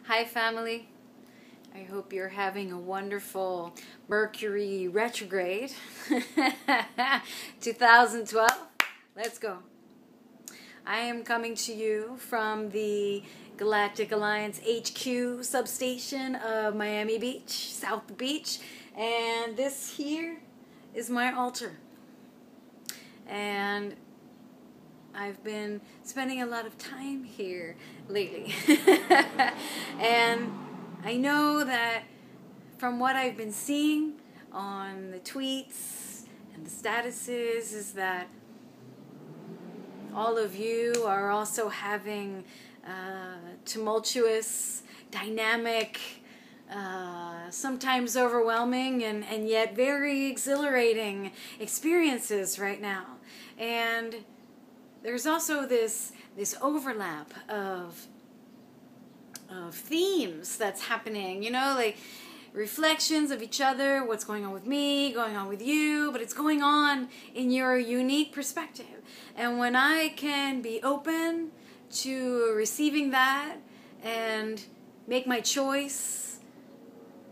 Hi family, I hope you're having a wonderful Mercury retrograde 2012. Let's go. I am coming to you from the Galactic Alliance HQ substation of Miami Beach, South Beach, and this here is my altar. And I've been spending a lot of time here lately. And I know that from what I've been seeing on the tweets and the statuses is that all of you are also having tumultuous, dynamic, sometimes overwhelming and yet very exhilarating experiences right now. And there's also this overlap of themes that's happening, you know, like reflections of each other, what's going on with me, going on with you, but it's going on in your unique perspective. And when I can be open to receiving that and make my choice,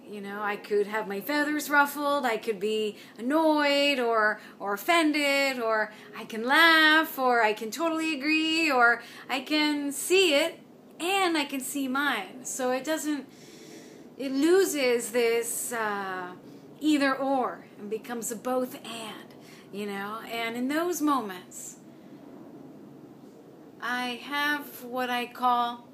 you know, I could have my feathers ruffled, I could be annoyed or offended, or I can laugh, or I can totally agree, or I can see it and I can see mine. So it loses this either or and becomes a both and, you know. And in those moments, I have what I call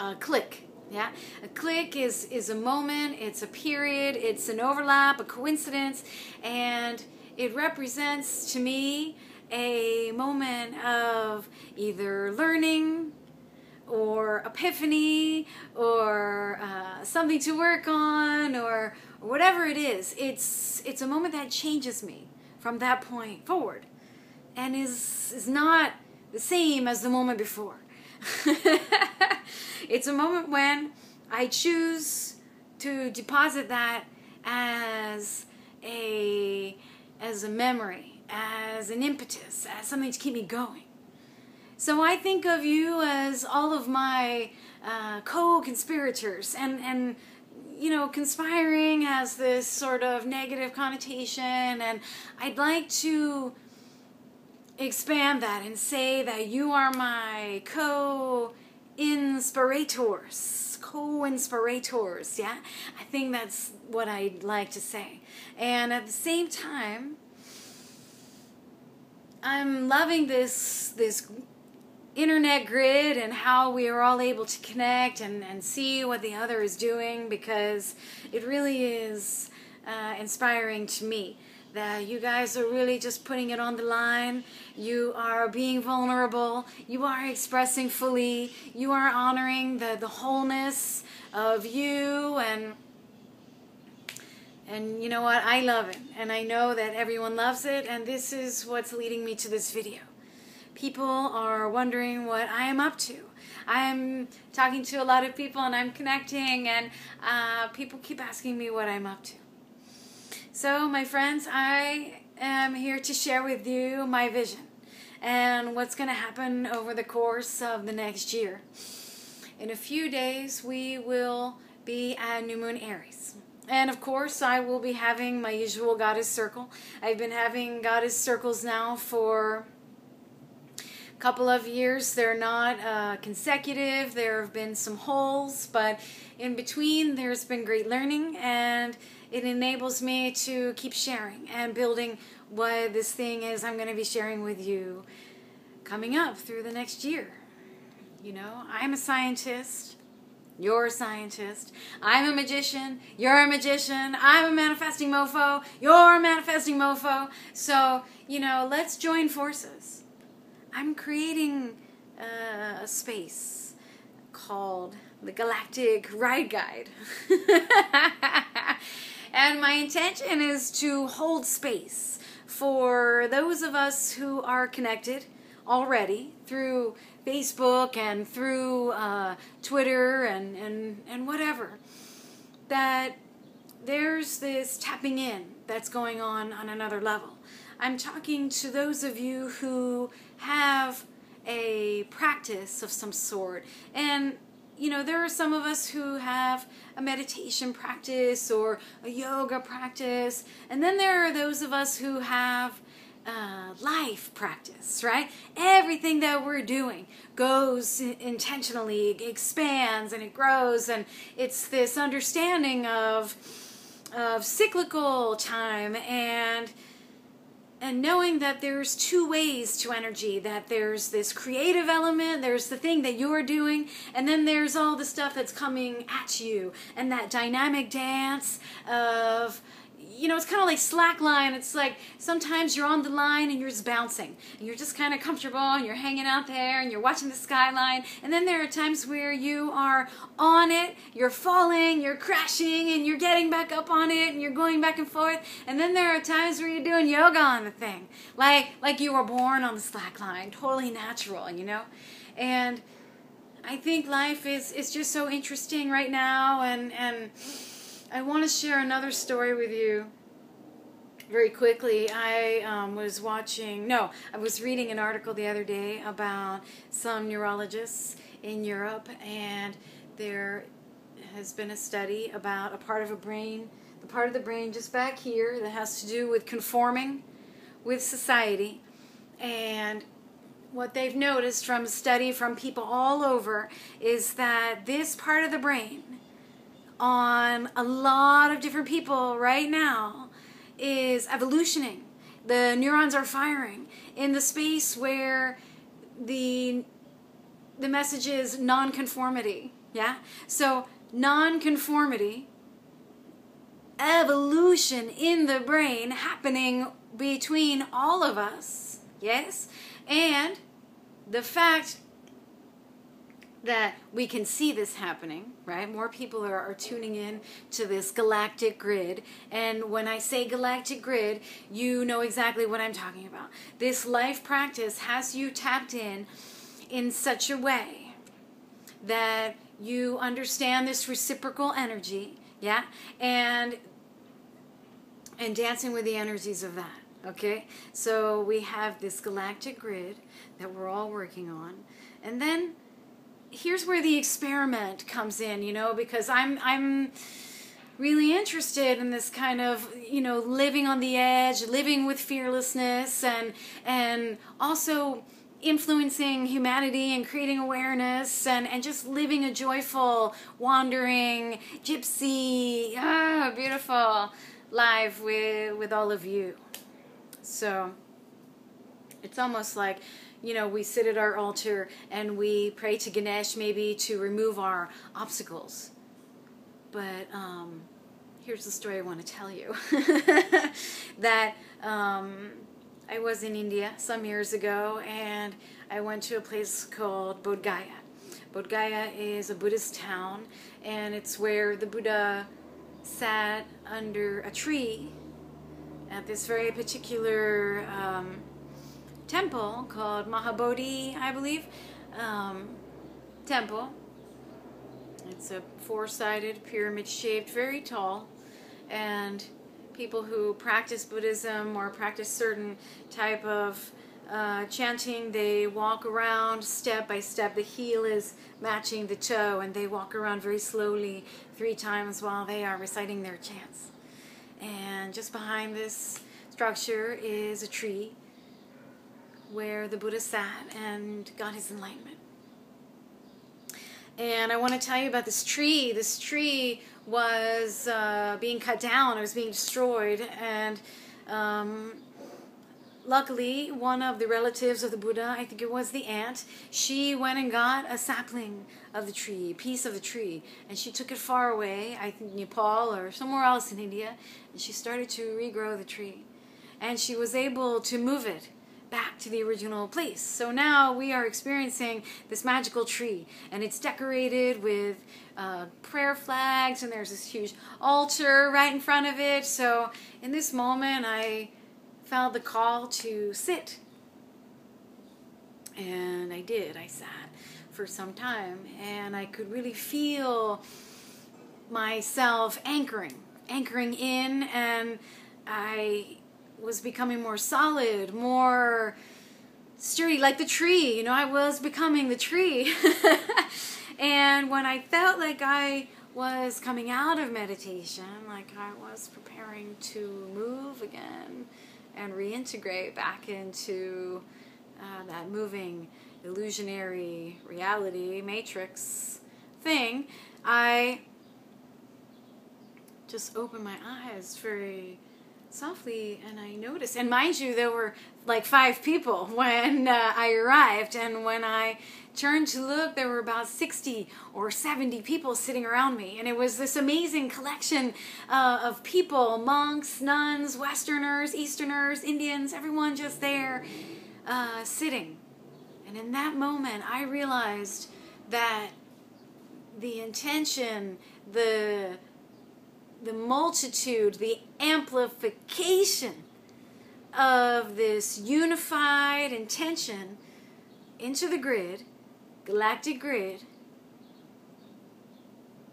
a click. Yeah, a click is a moment, it's a period, it's an overlap, a coincidence, and it represents to me a moment of either learning or epiphany or something to work on or whatever it is. It's a moment that changes me from that point forward and is not the same as the moment before. It's a moment when I choose to deposit that as a memory, as an impetus, as something to keep me going. So I think of you as all of my co-conspirators, and you know, conspiring has this sort of negative connotation, and I'd like to expand that and say that you are my co-inspirators, yeah? I think that's what I'd like to say. And at the same time, I'm loving this internet grid and how we are all able to connect and see what the other is doing, because it really is inspiring to me that you guys are really just putting it on the line. You are being vulnerable. You are expressing fully. You are honoring the wholeness of you, and you know what? I love it, and I know that everyone loves it, and this is what's leading me to this video. People are wondering what I am up to. I'm talking to a lot of people and I'm connecting, and people keep asking me what I'm up to. So, my friends, I am here to share with you my vision and what's going to happen over the course of the next year. In a few days, we will be at New Moon Aries. And of course, I will be having my usual Goddess Circle. I've been having Goddess Circles now for a couple of years. They're not consecutive. There have been some holes, but in between, there's been great learning, and it enables me to keep sharing and building what this thing is I'm going to be sharing with you coming up through the next year. You know, I'm a scientist. You're a scientist. I'm a magician. You're a magician. I'm a manifesting mofo. You're a manifesting mofo. So, you know, let's join forces. I'm creating a space called the Galactic Ride Guide. And my intention is to hold space for those of us who are connected already through Facebook and through Twitter and whatever, that there's this tapping in that's going on another level. I'm talking to those of you who have a practice of some sort, and you know, there are some of us who have a meditation practice or a yoga practice, and then there are those of us who have life practice, right? Everything that we're doing goes intentionally, expands and it grows, and it's this understanding of cyclical time and knowing that there's two ways to energy, that there's this creative element, there's the thing that you're doing, and then there's all the stuff that's coming at you, and that dynamic dance of, you know, it's kind of like slack line. It's like sometimes you're on the line and you're just bouncing, and you're just kind of comfortable, and you're hanging out there, and you're watching the skyline, and then there are times where you are on it, you're falling, you're crashing, and you're getting back up on it, and you're going back and forth, and then there are times where you're doing yoga on the thing, like you were born on the slack line, totally natural, you know? And I think life is just so interesting right now, and I want to share another story with you very quickly. I was reading an article the other day about some neurologists in Europe, and there has been a study about a part of the brain just back here that has to do with conforming with society. And what they've noticed from a study from people all over is that this part of the brain on a lot of different people right now is evolutioning. The neurons are firing in the space where the message is non-conformity. Yeah? So non-conformity, evolution in the brain happening between all of us. Yes? And the fact that we can see this happening, right? More people are tuning in to this galactic grid. And when I say galactic grid, you know exactly what I'm talking about. This life practice has you tapped in such a way that you understand this reciprocal energy, yeah? And dancing with the energies of that, okay? So we have this galactic grid that we're all working on. And then here's where the experiment comes in, you know, because I'm really interested in this kind of, you know, living on the edge, living with fearlessness, and also influencing humanity and creating awareness, and just living a joyful, wandering, gypsy, beautiful life with all of you. So it's almost like, you know, we sit at our altar and we pray to Ganesh maybe to remove our obstacles. But here's the story I want to tell you. That I was in India some years ago, and I went to a place called Bodh Gaya. Bodh Gaya is a Buddhist town, and it's where the Buddha sat under a tree at this very particular temple called Mahabodhi, I believe, temple. It's a four-sided, pyramid-shaped, very tall, and people who practice Buddhism or practice certain type of chanting, they walk around step by step. The heel is matching the toe, and they walk around very slowly 3 times while they are reciting their chants. And just behind this structure is a tree where the Buddha sat and got his enlightenment. And I want to tell you about this tree. This tree was being cut down. It was being destroyed. And luckily, one of the relatives of the Buddha, I think it was the aunt, she went and got a sapling of the tree, a piece of the tree. And she took it far away, I think Nepal or somewhere else in India. And she started to regrow the tree. And she was able to move it back to the original place. So now we are experiencing this magical tree, and it's decorated with prayer flags, and there's this huge altar right in front of it. So in this moment I felt the call to sit, and I did. I sat for some time, and I could really feel myself anchoring in, and I was becoming more solid, more sturdy, like the tree. You know, I was becoming the tree. And when I felt like I was coming out of meditation, like I was preparing to move again and reintegrate back into that moving illusionary reality matrix thing, I just opened my eyes very softly and I noticed, and mind you, there were like 5 people when I arrived, and when I turned to look, there were about 60 or 70 people sitting around me, and it was this amazing collection of people, monks, nuns, Westerners, Easterners, Indians, everyone just there sitting. And in that moment, I realized that the intention, the multitude, the amplification of this unified intention into the grid, galactic grid,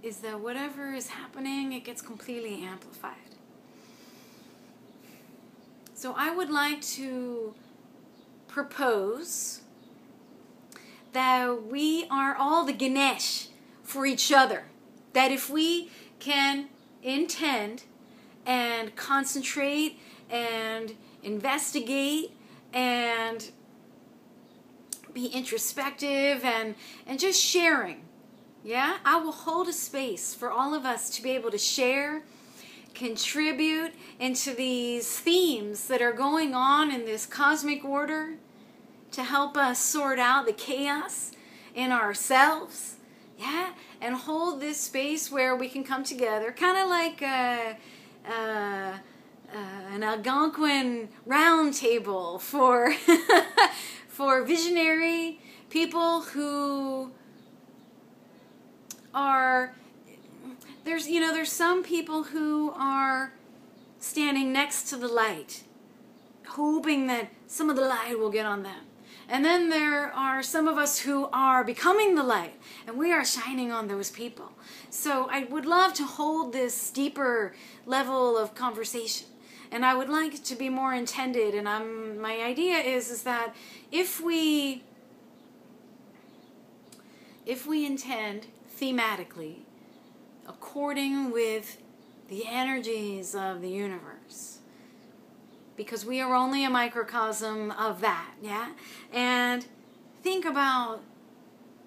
is that whatever is happening, it gets completely amplified. So I would like to propose that we are all the Ganesh for each other. That if we can intend and concentrate and investigate and be introspective and just sharing, yeah, I will hold a space for all of us to be able to share, contribute into these themes that are going on in this cosmic order to help us sort out the chaos in ourselves, yeah, and hold this space where we can come together, kind of like an Algonquin round table for for visionary people who are, there's some people who are standing next to the light, hoping that some of the light will get on them. And then there are some of us who are becoming the light, and we are shining on those people. So I would love to hold this deeper level of conversation, and I would like it to be more intended. And my idea is that if we intend thematically, according with the energies of the universe, because we are only a microcosm of that, yeah? And think about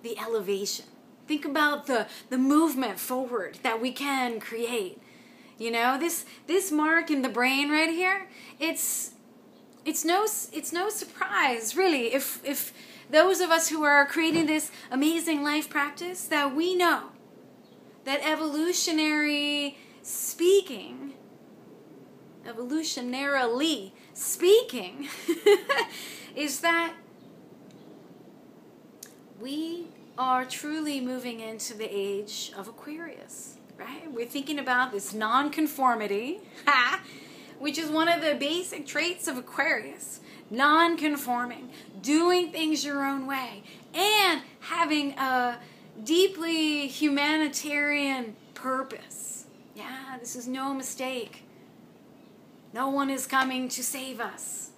the elevation. Think about the movement forward that we can create. You know, this mark in the brain right here, it's no surprise, really, if those of us who are creating this amazing life practice, that we know that evolutionarily speaking, is that we are truly moving into the age of Aquarius, right? We're thinking about this non-conformity, which is one of the basic traits of Aquarius. Non-conforming, doing things your own way, and having a deeply humanitarian purpose. Yeah, this is no mistake. No one is coming to save us.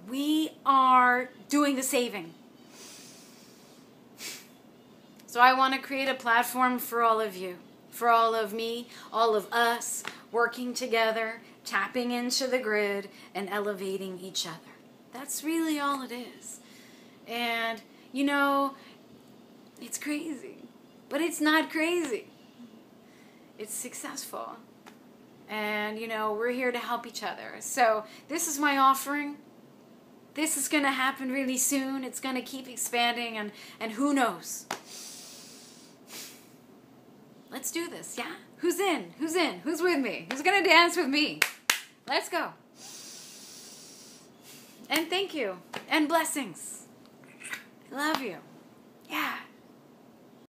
We are doing the saving. So I want to create a platform for all of you, for all of me, all of us, working together, tapping into the grid, and elevating each other. That's really all it is. And, you know, it's crazy, but it's not crazy. It's successful. And, you know, we're here to help each other. So this is my offering. This is going to happen really soon. It's going to keep expanding, and who knows? Let's do this, yeah? Who's in? Who's in? Who's with me? Who's going to dance with me? Let's go. And thank you. And blessings. I love you. Yeah.